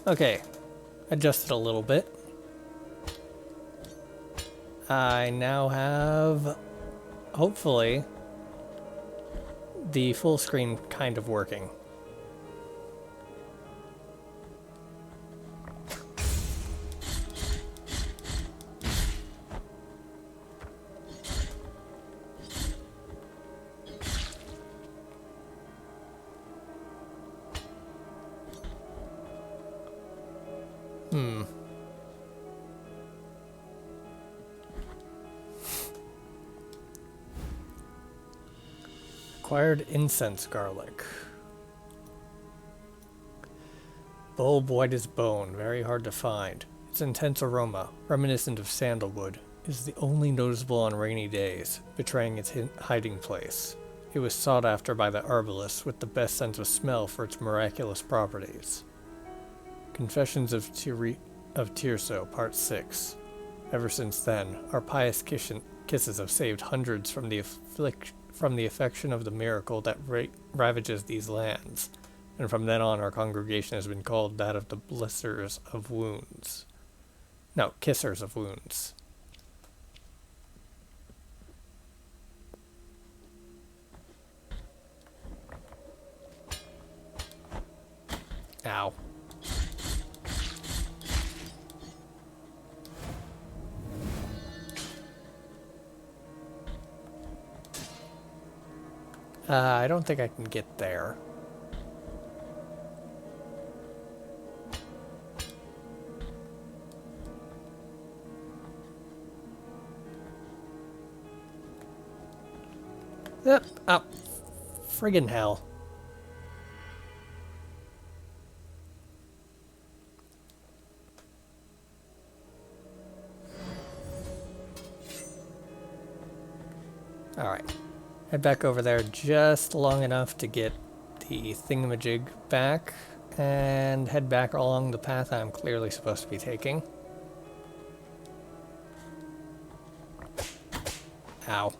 Okay, adjusted a little bit. I now have, hopefully, the full screen kind of working. Acquired incense garlic. Bulb white as bone, very hard to find. Its intense aroma, reminiscent of sandalwood, is the only noticeable on rainy days, betraying its hiding place. It was sought after by the herbalists with the best sense of smell for its miraculous properties. Confessions of Tirso, Part 6. Ever since then, our pious kisses have saved hundreds from the affection of the miracle that ravages these lands, and from then on our congregation has been called that of the blessers of wounds. No, kissers of wounds. Ow. I don't think I can get there. Yep. Oh, friggin' hell. Alright. Head back over there just long enough to get the thingamajig back, and head back along the path I'm clearly supposed to be taking. Ow.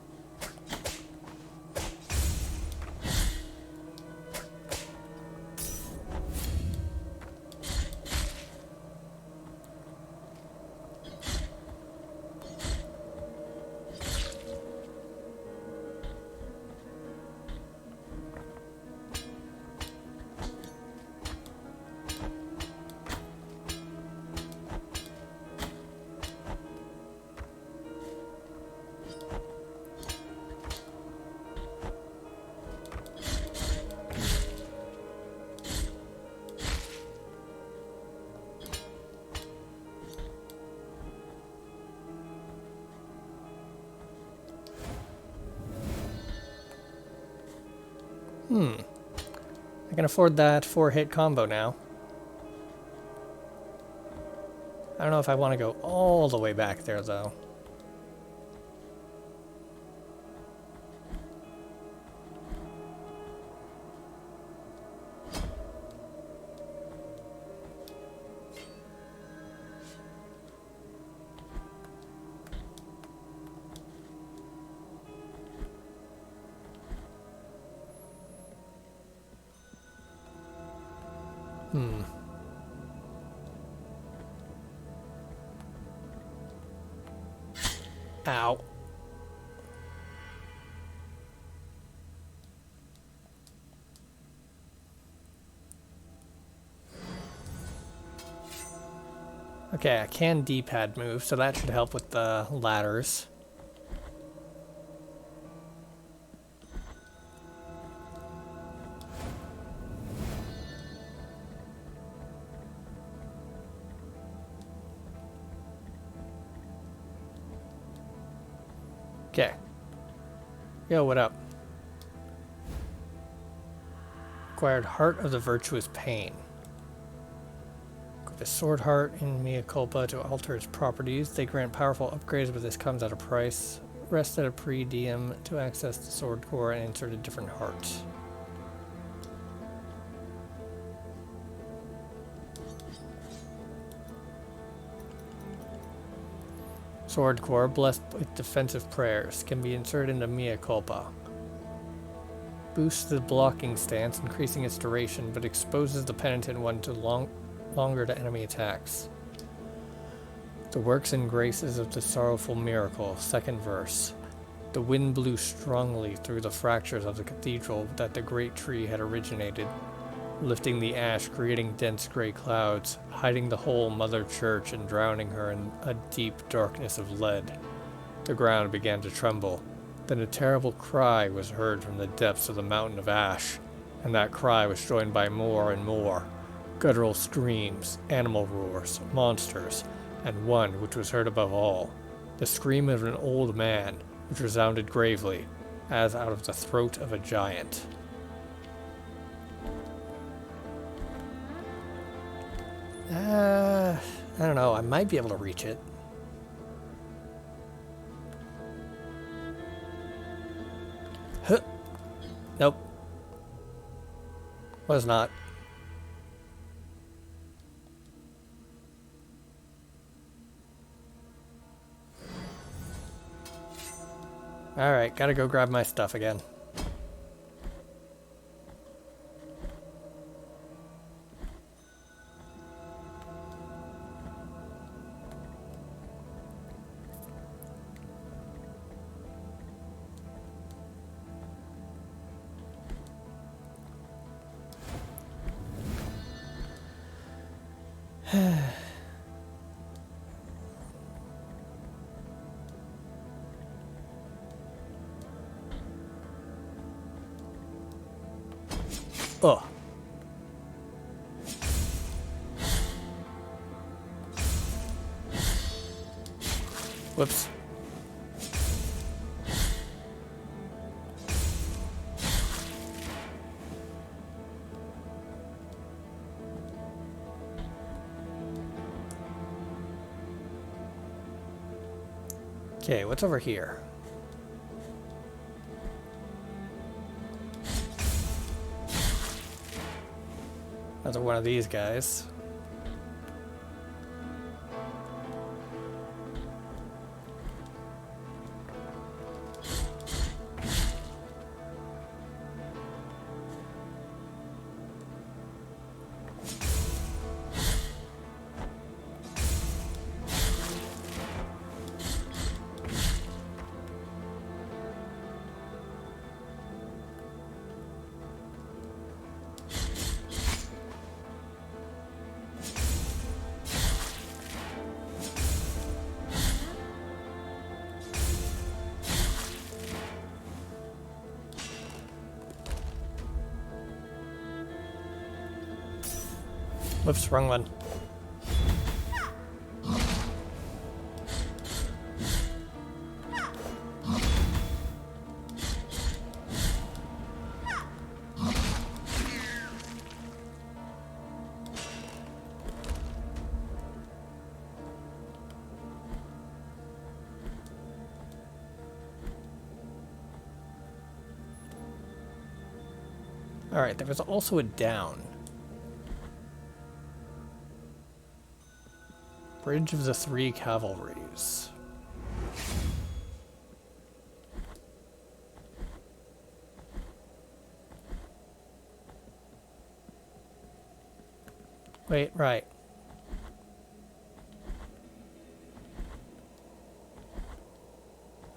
I can afford that 4-hit combo now. I don't know if I want to go all the way back there, though. Ow. Okay, I can D-pad move, so that should help with the ladders. Okay. Yo, what up? Acquired Heart of the Virtuous Pain. Equip a Sword Heart in Mea Culpa to alter its properties. They grant powerful upgrades, but this comes at a price. Rest at a pre-DM to access the Sword Core and insert a different heart. Sword Core, blessed with defensive prayers, can be inserted into Mea Culpa. Boosts the blocking stance, increasing its duration, but exposes the penitent one to longer to enemy attacks. The works and graces of the sorrowful miracle, second verse. The wind blew strongly through the fractures of the cathedral that the great tree had originated, lifting the ash, creating dense gray clouds, hiding the whole mother church and drowning her in a deep darkness of lead. The ground began to tremble. Then a terrible cry was heard from the depths of the mountain of ash, and that cry was joined by more and more guttural screams, animal roars, monsters, and one which was heard above all, the scream of an old man, which resounded gravely, as out of the throat of a giant. I don't know, I might be able to reach it. Huh. Nope. Was not. Alright, gotta go grab my stuff again. Oh. Whoops. Okay, what's over here? Another one of these guys. Whoops, wrong one. Alright, there was also a down. Bridge of the Three Cavalries. Wait, right.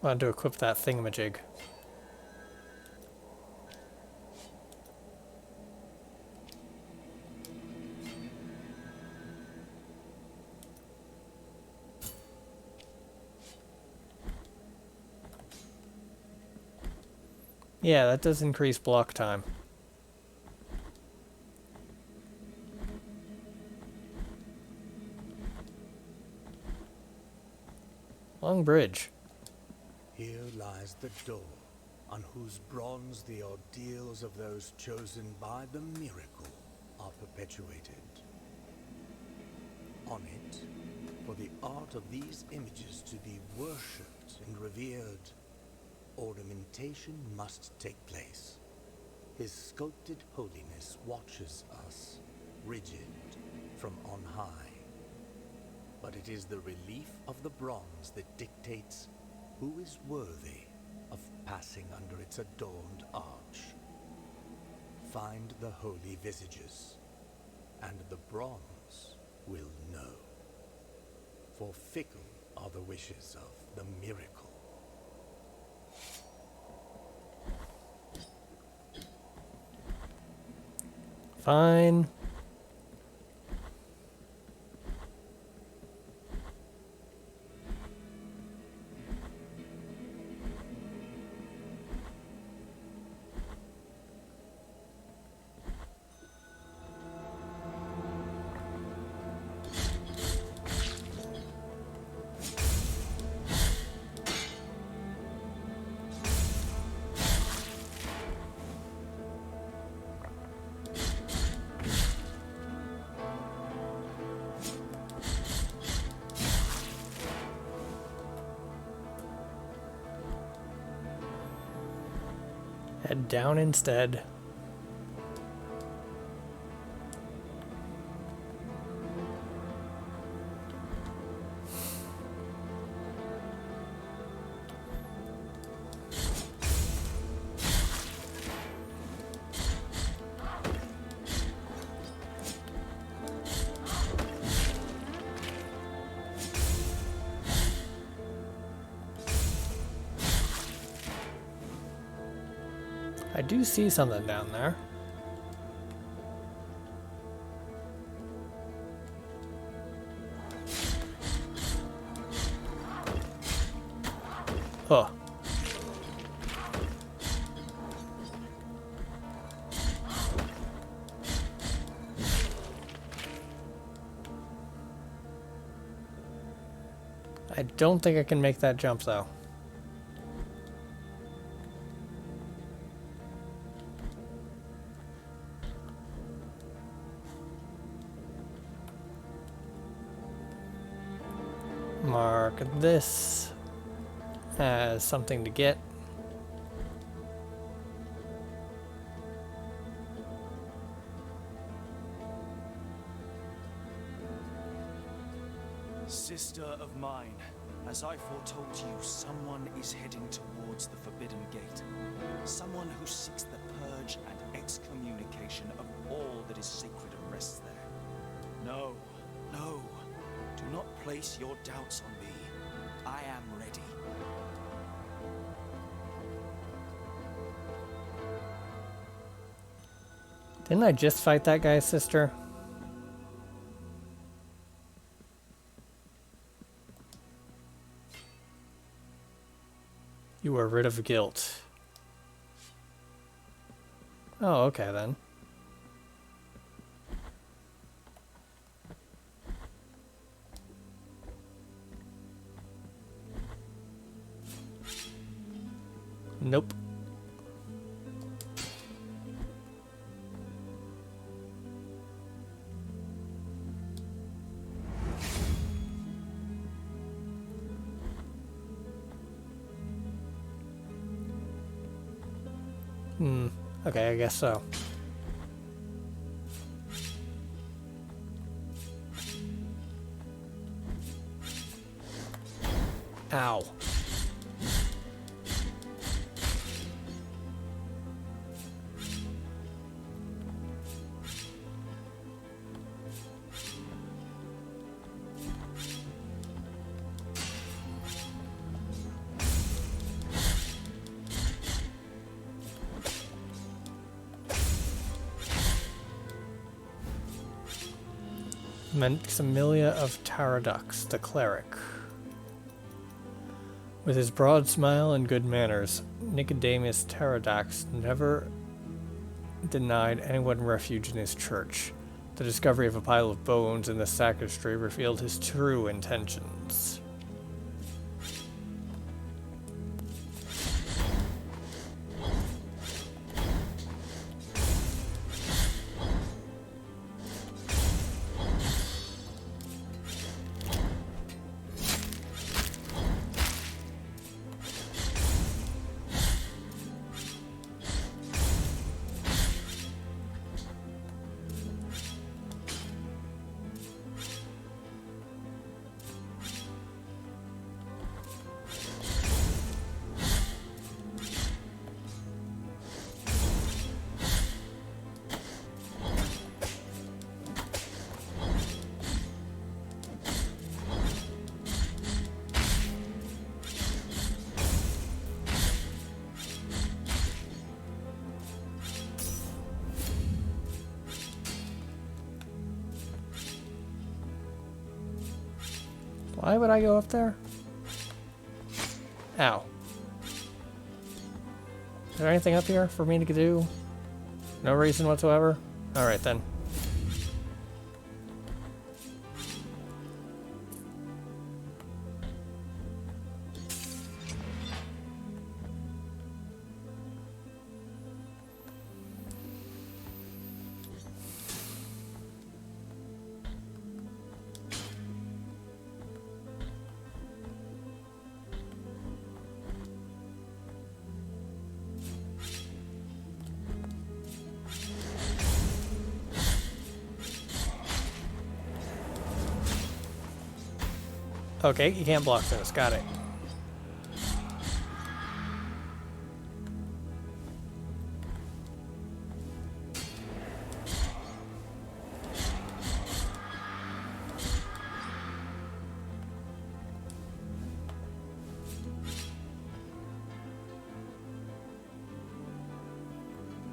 Wanted to equip that thingamajig. Yeah, that does increase block time. Long bridge. Here lies the door, on whose bronze the ordeals of those chosen by the miracle are perpetuated. On it, for the art of these images to be worshipped and revered, ornamentation must take place. His sculpted holiness watches us, rigid, from on high. But it is the relief of the bronze that dictates who is worthy of passing under its adorned arch. Find the holy visages. and the bronze will know. For fickle are the wishes of the miracle. Fine. Head down instead. I do see something down there. Oh. I don't think I can make that jump though. Mark this as something to get. Sister of mine, as I foretold you, someone is heading towards the Forbidden Gate. Someone who seeks the purge and excommunication of all that is sacred and rests there. No, no, do not place your doubts on me. I am ready. Didn't I just fight that guy's sister? You are rid of guilt. Oh, okay then. Nope. Okay, I guess so. Ow. Maximilia of Taradux, the cleric. With his broad smile and good manners, Nicodemus Taradux never denied anyone refuge in his church. The discovery of a pile of bones in the sacristy revealed his true intentions. Why would I go up there? Ow. Is there anything up here for me to do? No reason whatsoever? Alright then. Okay, you can't block this. Got it.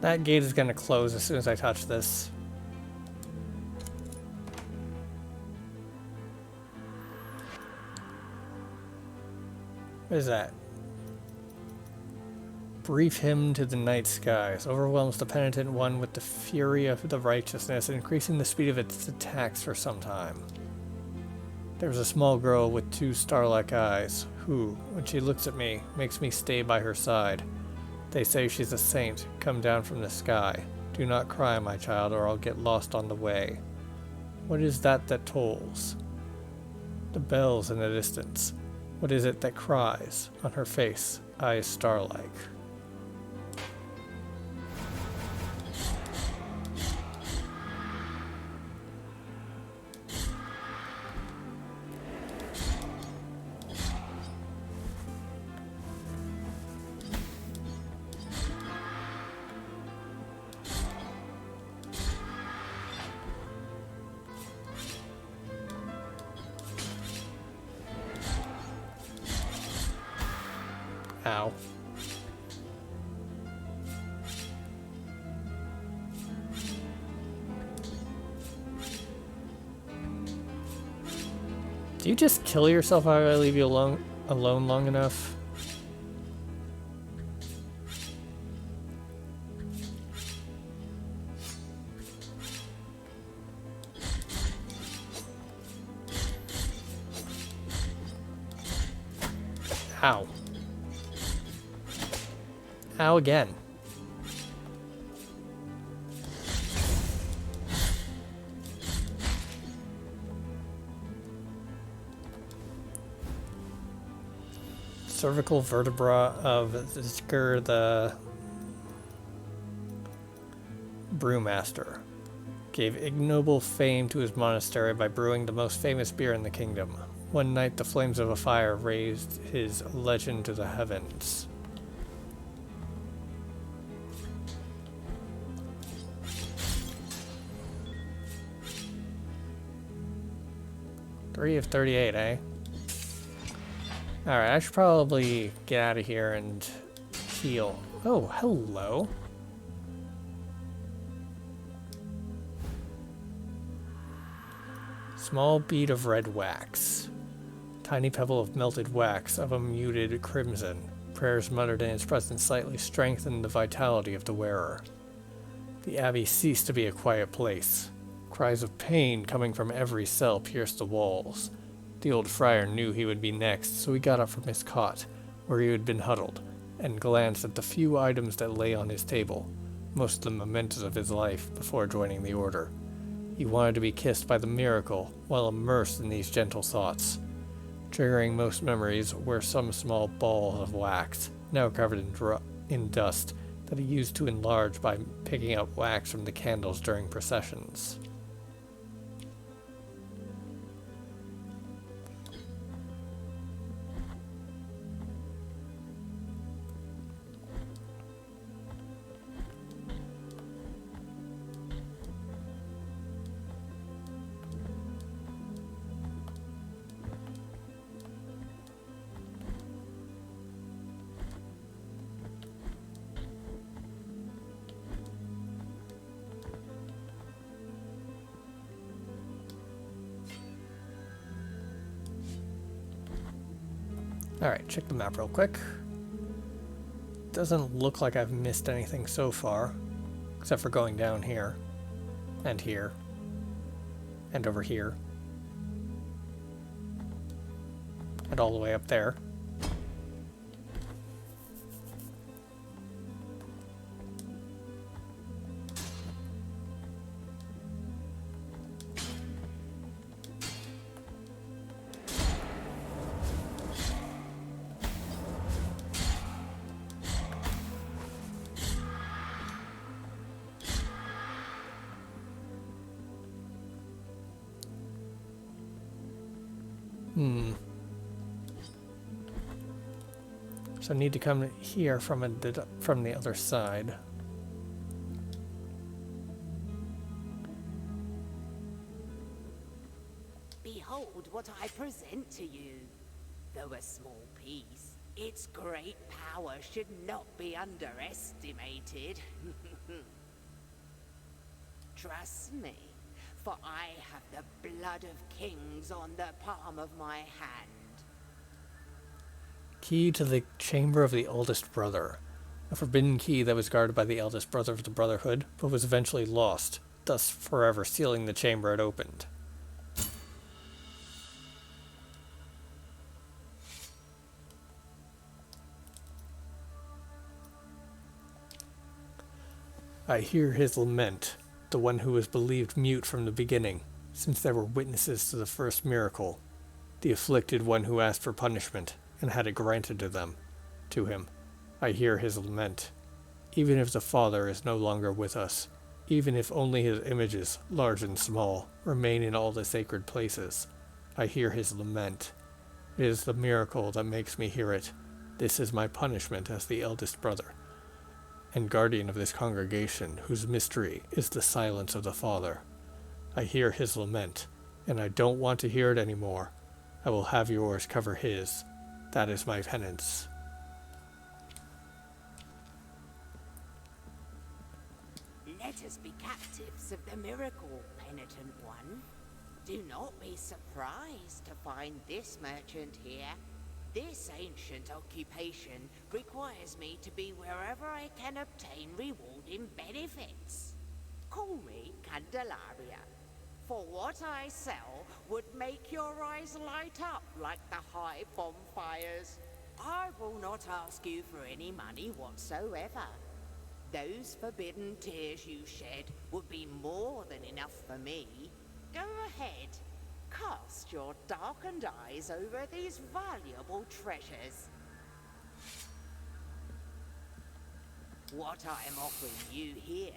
That gate is going to close as soon as I touch this. What is that? Brief hymn to the night skies. Overwhelms the penitent one with the fury of the righteousness, increasing the speed of its attacks for some time. There's a small girl with 2 star-like eyes, who, when she looks at me, makes me stay by her side. They say she's a saint, come down from the sky. Do not cry, my child, or I'll get lost on the way. What is that that tolls? The bells in the distance. What is it that cries? On her face, eyes star-like. Ow. Do you just kill yourself if I leave you alone long enough? Ow. Ow again. Cervical vertebra of the brewmaster. Gave ignoble fame to his monastery by brewing the most famous beer in the kingdom. One night the flames of a fire raised his legend to the heavens. 3 of 38, eh? Alright, I should probably get out of here and heal. Oh, hello. Small bead of red wax. Tiny pebble of melted wax of a muted crimson. Prayers muttered in its presence slightly strengthened the vitality of the wearer. The abbey ceased to be a quiet place. Cries of pain coming from every cell pierced the walls. The old friar knew he would be next, so he got up from his cot, where he had been huddled, and glanced at the few items that lay on his table, most of the mementos of his life before joining the order. He wanted to be kissed by the miracle while immersed in these gentle thoughts. Triggering most memories were some small balls of wax, now covered in dust, that he used to enlarge by picking up wax from the candles during processions. Alright, check the map real quick. Doesn't look like I've missed anything so far, except for going down here, and over here, and all the way up there. So I need to come here from the other side. Behold what I present to you. Though a small piece, its great power should not be underestimated. Trust me, for I have the blood of kings on the palm of my hand. Key to the chamber of the eldest brother. A forbidden key that was guarded by the eldest brother of the Brotherhood, but was eventually lost, thus forever sealing the chamber it opened. I hear his lament, the one who was believed mute from the beginning, since there were witnesses to the first miracle, the afflicted one who asked for punishment, and had it granted to him. I hear his lament. Even if the Father is no longer with us, even if only his images, large and small, remain in all the sacred places, I hear his lament. It is the miracle that makes me hear it. This is my punishment as the eldest brother, and guardian of this congregation, whose mystery is the silence of the Father. I hear his lament, and I don't want to hear it anymore. I will have yours cover his. That is my penance. Let us be captives of the miracle, penitent one. Do not be surprised to find this merchant here. This ancient occupation requires me to be wherever I can obtain rewarding benefits. Call me Candelaria, for what I sell would make your eyes light up like the high bonfires. I will not ask you for any money whatsoever. Those forbidden tears you shed would be more than enough for me. Go ahead, cast your darkened eyes over these valuable treasures. What I am offering you here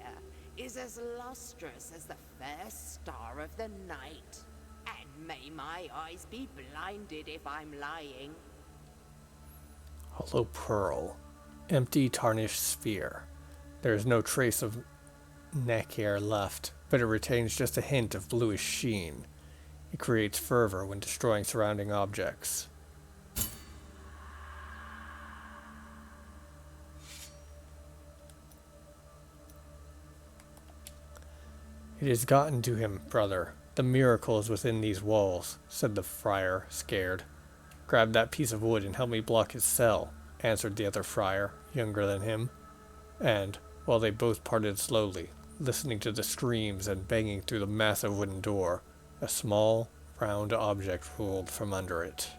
is as lustrous as the first star of the night. And may my eyes be blinded if I'm lying. Hollow pearl. Empty, tarnished sphere. There is no trace of neck hair left, but it retains just a hint of bluish sheen. It creates fervor when destroying surrounding objects. It has gotten to him, brother. The miracle is within these walls, said the friar, scared. Grab that piece of wood and help me block his cell, answered the other friar, younger than him. And, while they both parted slowly, listening to the screams and banging through the massive wooden door, a small, round object rolled from under it.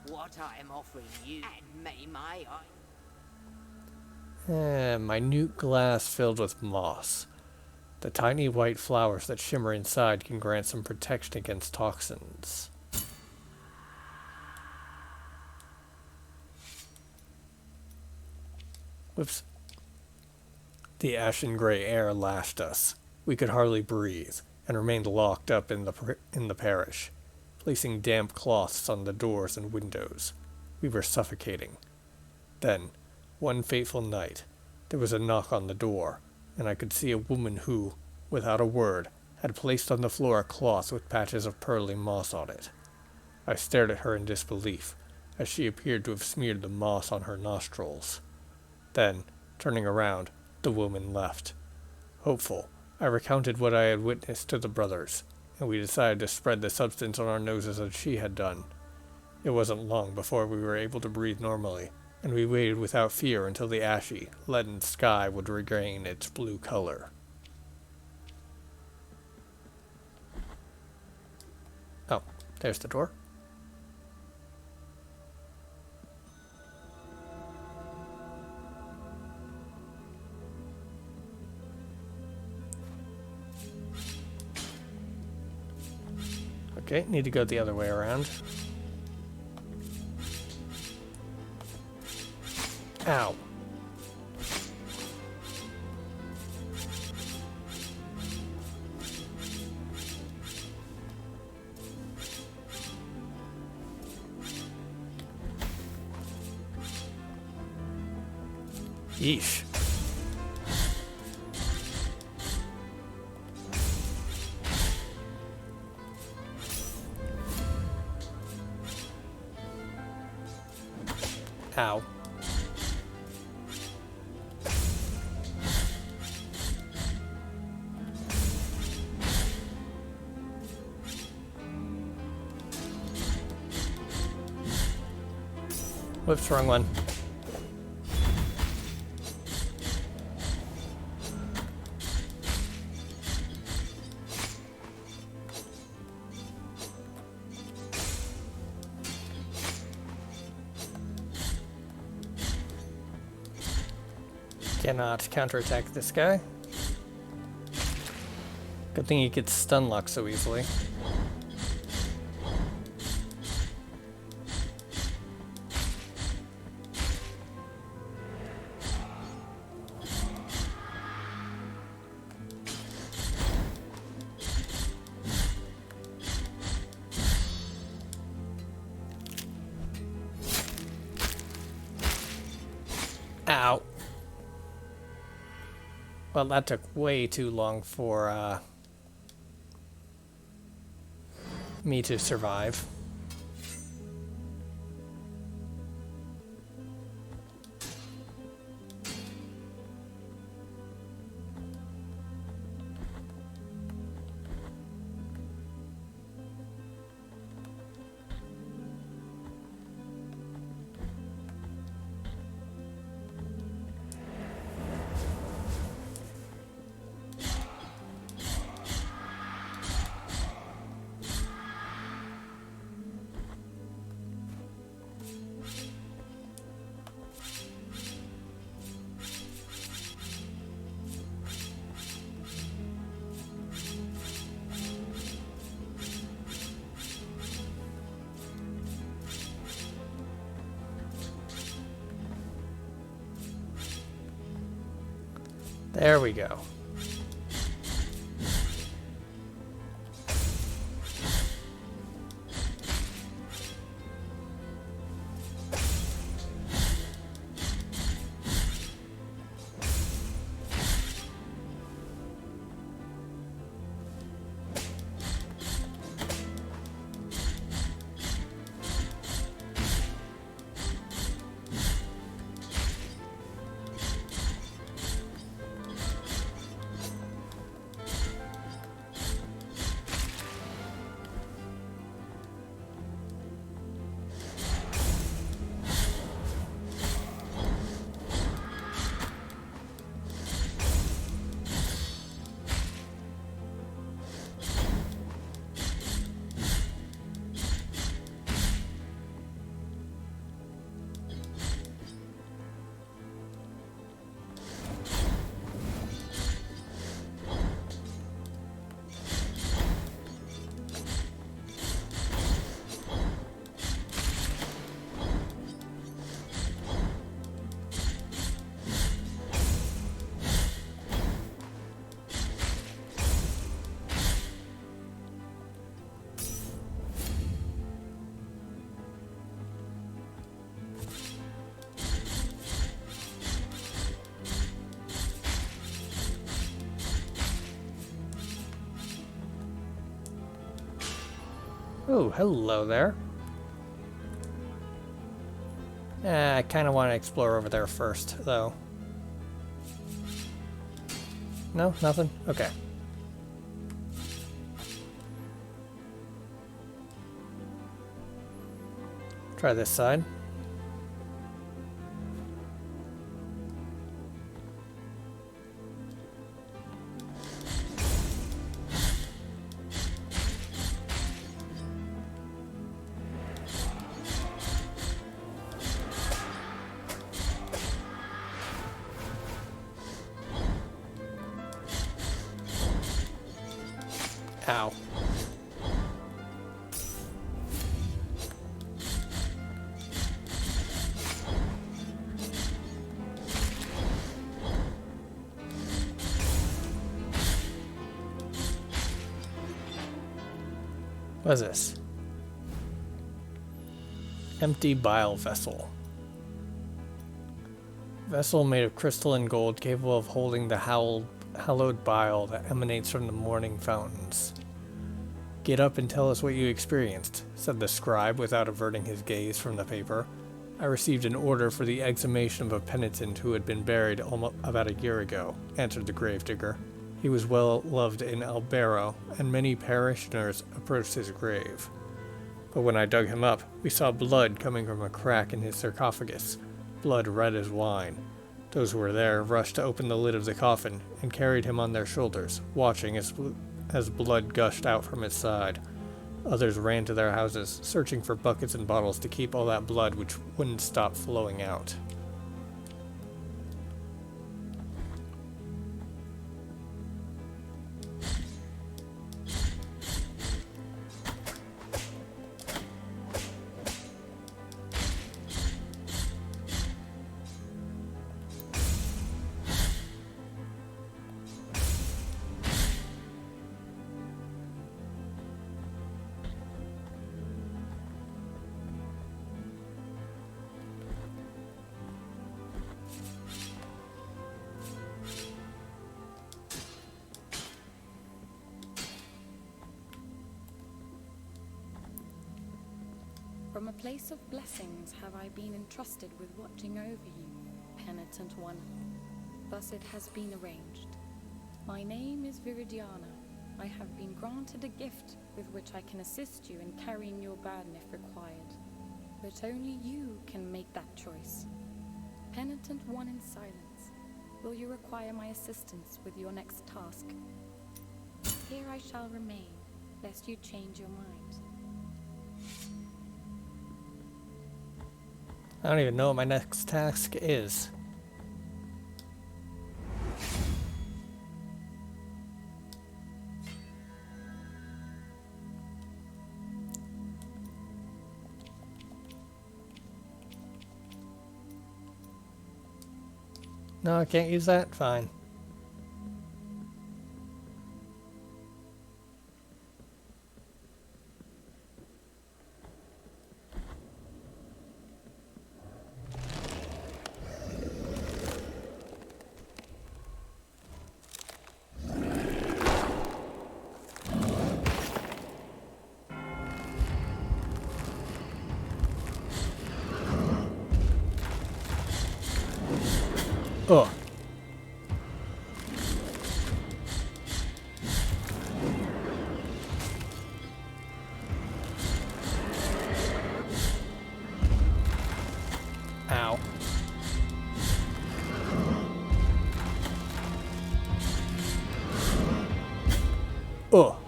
What I am offering you, and may my eye... Minute glass filled with moss. The tiny white flowers that shimmer inside can grant some protection against toxins. Whoops. The ashen gray air lashed us. We could hardly breathe, and remained locked up in the parish, placing damp cloths on the doors and windows. We were suffocating. Then, one fateful night, there was a knock on the door, and I could see a woman who, without a word, had placed on the floor a cloth with patches of pearly moss on it. I stared at her in disbelief, as she appeared to have smeared the moss on her nostrils. Then, turning around, the woman left. Hopeful, I recounted what I had witnessed to the brothers, and we decided to spread the substance on our noses as she had done. It wasn't long before we were able to breathe normally, and we waited without fear until the ashy, leaden sky would regain its blue color. Oh, there's the door. Okay, need to go the other way around. Ow. Yeesh. Ow. Whoops, wrong one. Cannot counterattack this guy. Good thing he gets stun locked so easily. Ow. Well, that took way too long for me to survive. There we go. Oh, hello there. I kind of want to explore over there first, though. No? Nothing? Okay. Try this side. Ow. What is this? Empty bile vessel. Vessel made of crystal and gold, capable of holding the hallowed bile that emanates from the morning fountains. Get up and tell us what you experienced, said the scribe without averting his gaze from the paper. I received an order for the exhumation of a penitent who had been buried about a year ago, answered the gravedigger. He was well loved in Albero, and many parishioners approached his grave. But when I dug him up, we saw blood coming from a crack in his sarcophagus, blood red as wine. Those who were there rushed to open the lid of the coffin and carried him on their shoulders, watching as blood gushed out from his side. Others ran to their houses, searching for buckets and bottles to keep all that blood which wouldn't stop flowing out. From a place of blessings have I been entrusted with watching over you, penitent one. Thus it has been arranged. My name is Viridiana. I have been granted a gift with which I can assist you in carrying your burden if required. But only you can make that choice. Penitent one in silence, will you require my assistance with your next task? Here I shall remain, lest you change your mind. I don't even know what my next task is. No, I can't use that? Fine. Oh. Ow. Oh.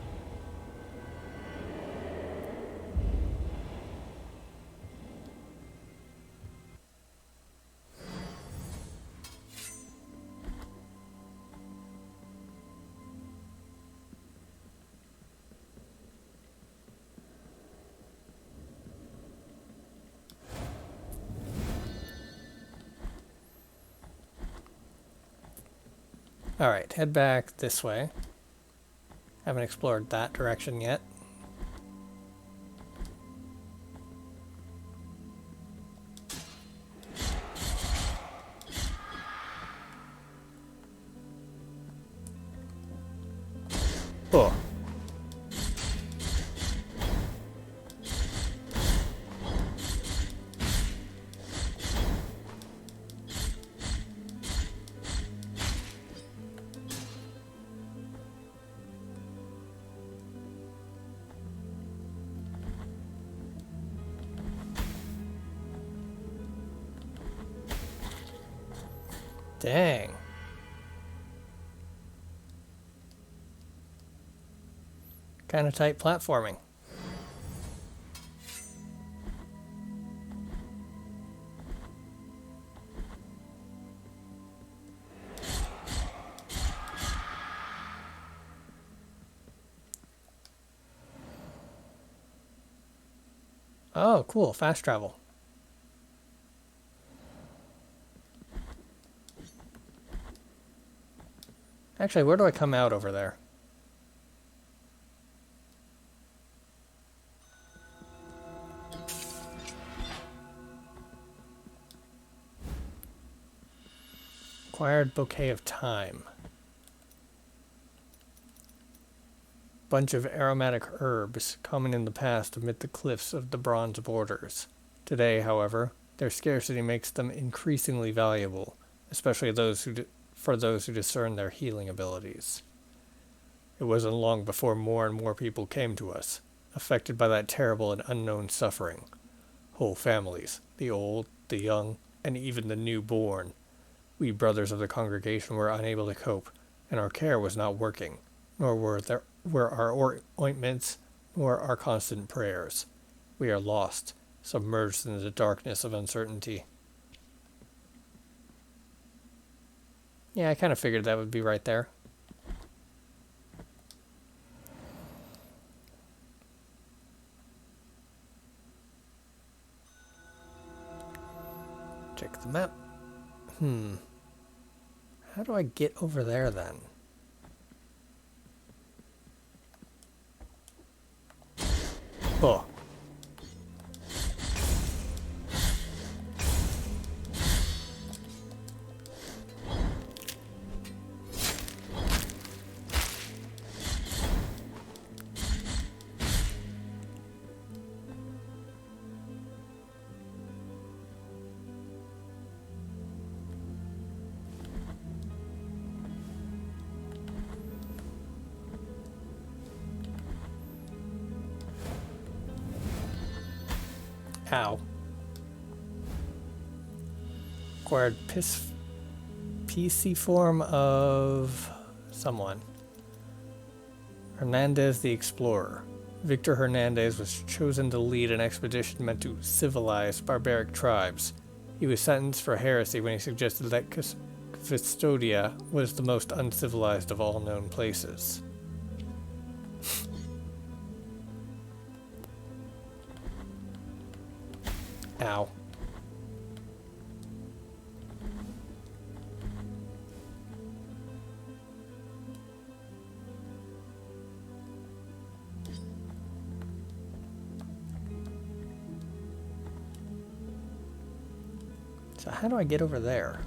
Alright, head back this way. Haven't explored that direction yet. Oh. Dang. Kind of tight platforming. Oh, cool. Fast travel. Actually, where do I come out over there? Acquired bouquet of thyme. Bunch of aromatic herbs common in the past amid the cliffs of the Bronze Borders. Today, however, their scarcity makes them increasingly valuable, especially for those who discern their healing abilities. It wasn't long before more and more people came to us, affected by that terrible and unknown suffering. Whole families, the old, the young, and even the newborn. We brothers of the congregation were unable to cope, and our care was not working, nor were our ointments, nor our constant prayers. We are lost, submerged in the darkness of uncertainty. Yeah, I kind of figured that would be right there. Check the map. How do I get over there then? Oh. Ow. Acquired PC form of someone. Hernandez the Explorer. Victor Hernandez was chosen to lead an expedition meant to civilize barbaric tribes. He was sentenced for heresy when he suggested that Custodia was the most uncivilized of all known places. Ow. So how do I get over there?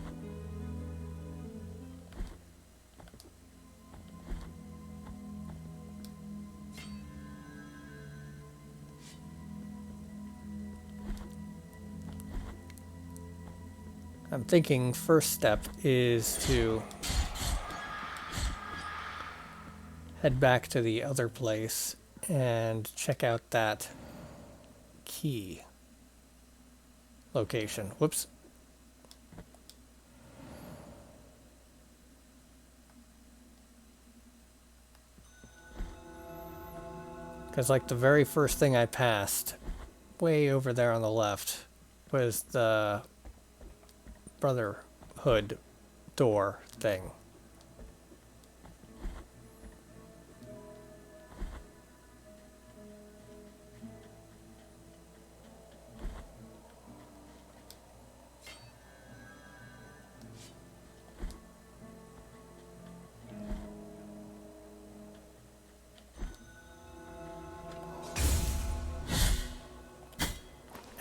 I'm thinking first step is to head back to the other place and check out that key location. Whoops. Because like the very first thing I passed, way over there on the left, was the Brotherhood door thing.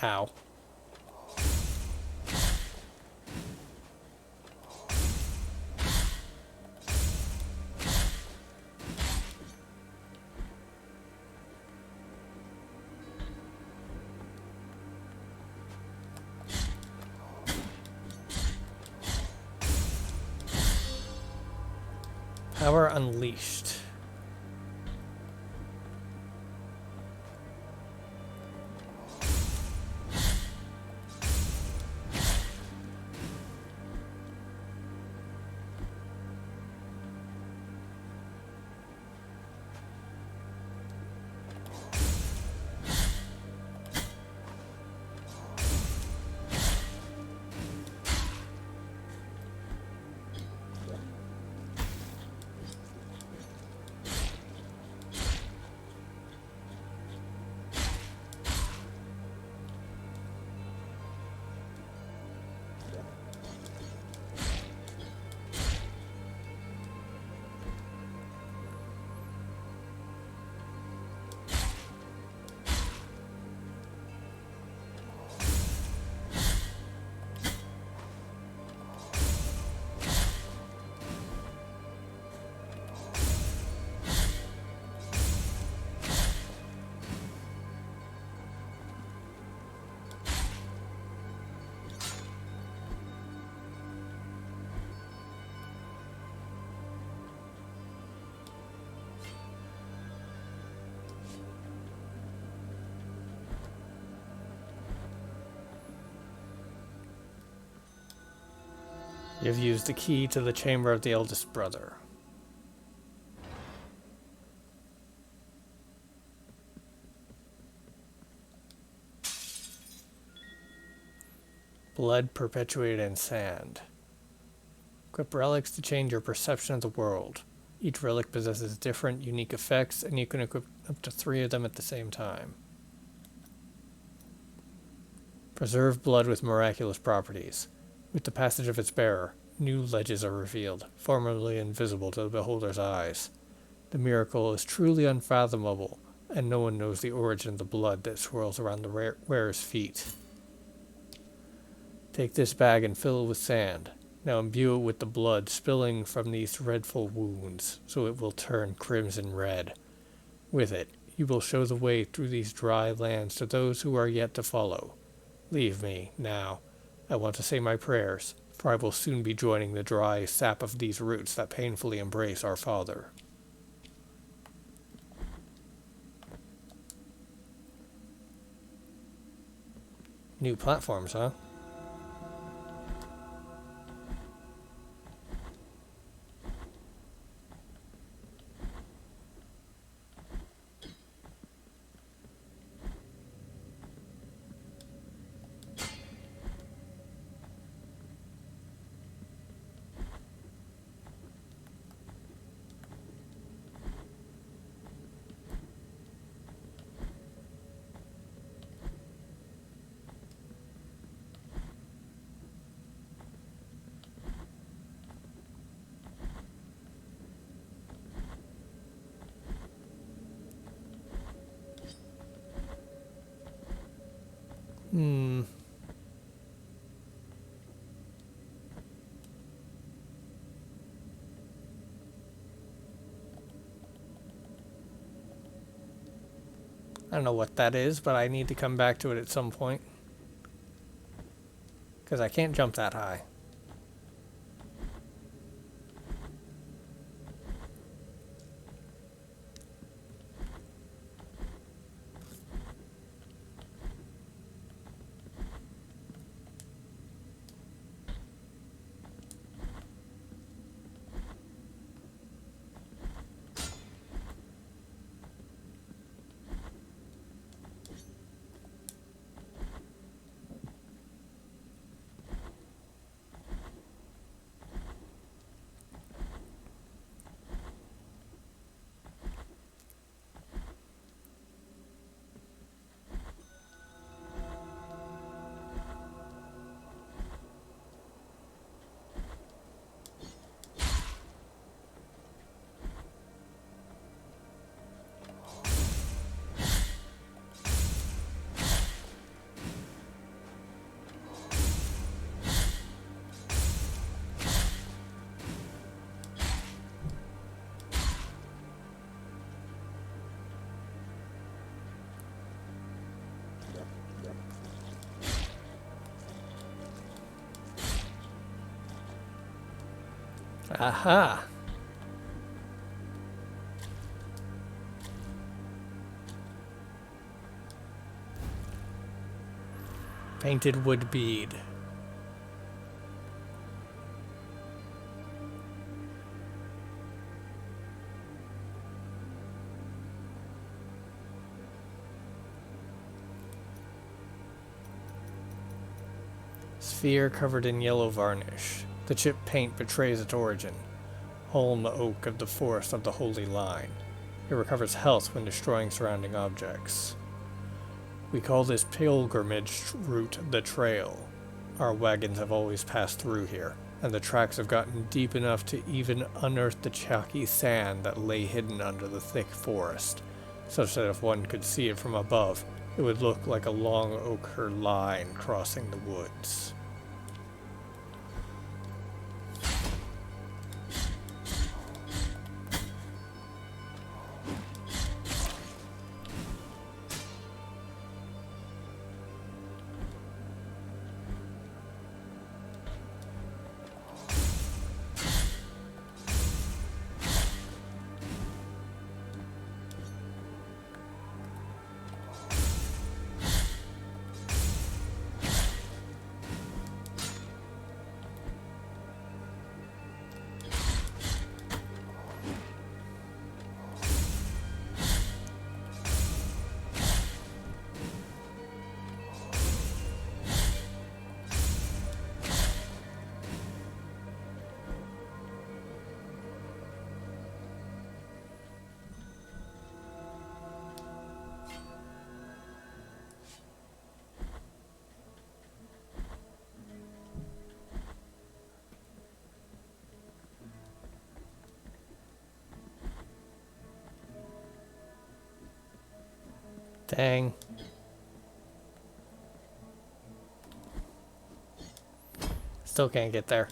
Ow. Power unleashed. You have used the key to the chamber of the eldest brother. Blood perpetuated in sand. Equip relics to change your perception of the world. Each relic possesses different, unique effects, and you can equip up to 3 of them at the same time. Preserve blood with miraculous properties. With the passage of its bearer, new ledges are revealed, formerly invisible to the beholder's eyes. The miracle is truly unfathomable, and no one knows the origin of the blood that swirls around the wearer's feet. Take this bag and fill it with sand. Now imbue it with the blood spilling from these dreadful wounds, so it will turn crimson red. With it, you will show the way through these dry lands to those who are yet to follow. Leave me, now. I want to say my prayers, for I will soon be joining the dry sap of these roots that painfully embrace our Father. New platforms, huh? I don't know what that is, but I need to come back to it at some point. Because I can't jump that high. Aha! Painted wood bead. Sphere covered in yellow varnish. The chipped paint betrays its origin. Hole in the oak of the forest of the Holy Line. It recovers health when destroying surrounding objects. We call this pilgrimage route the Trail. Our wagons have always passed through here, and the tracks have gotten deep enough to even unearth the chalky sand that lay hidden under the thick forest, such that if one could see it from above, it would look like a long ochre line crossing the woods. Dang. Still can't get there.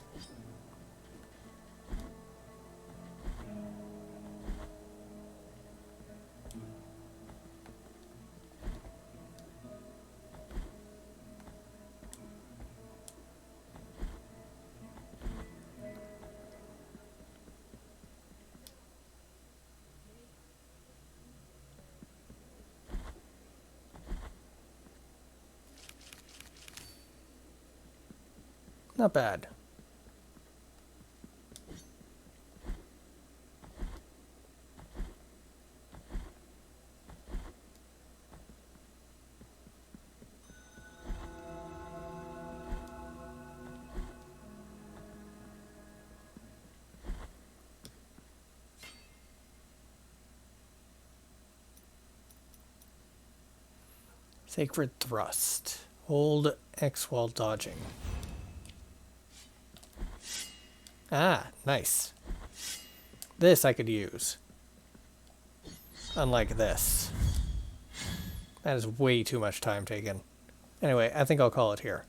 Not bad. Sacred Thrust. Hold X while dodging. Ah, nice. This I could use. Unlike this. That is way too much time taken. Anyway, I think I'll call it here.